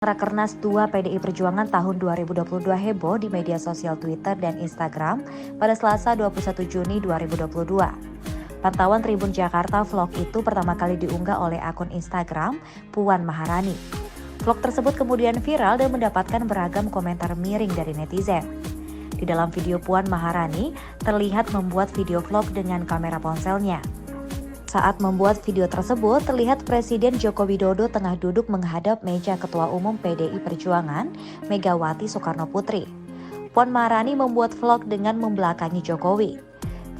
Rakernas 2 PDI Perjuangan tahun 2022 heboh di media sosial Twitter dan Instagram pada Selasa 21 Juni 2022. Pantauan Tribun Jakarta vlog itu pertama kali diunggah oleh akun Instagram Puan Maharani. Vlog tersebut kemudian viral dan mendapatkan beragam komentar miring dari netizen. Di dalam video Puan Maharani terlihat membuat video vlog dengan kamera ponselnya. Saat membuat video tersebut, terlihat Presiden Joko Widodo tengah duduk menghadap meja Ketua Umum PDI Perjuangan, Megawati Soekarnoputri. Puan Maharani membuat vlog dengan membelakangi Jokowi.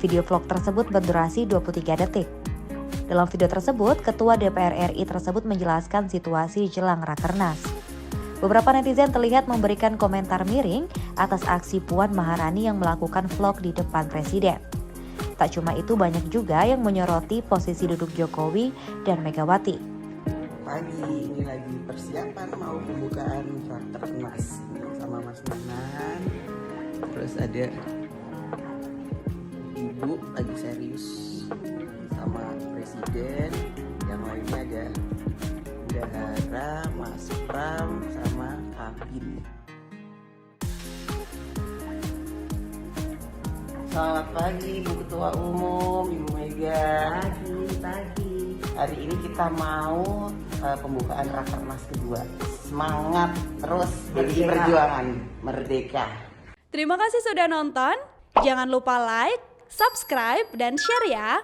Video vlog tersebut berdurasi 23 detik. Dalam video tersebut, Ketua DPR RI tersebut menjelaskan situasi jelang Rakernas. Beberapa netizen terlihat memberikan komentar miring atas aksi Puan Maharani yang melakukan vlog di depan Presiden. Tak cuma itu, banyak juga yang menyoroti posisi duduk Jokowi dan Megawati. Pagi ini lagi persiapan mau pembukaan Rakernas sama Mas Nanan. Terus ada Ibu lagi serius sama Presiden. Yang lainnya ada Bendahara, Mas Pram, sama Kabin. Selamat pagi Ibu Ketua Umum, Ibu Mega. Pagi. Hari ini kita mau pembukaan Rakernas kedua. Semangat terus PDI Perjuangan Merdeka. Terima kasih sudah nonton. Jangan lupa like, subscribe, dan share ya.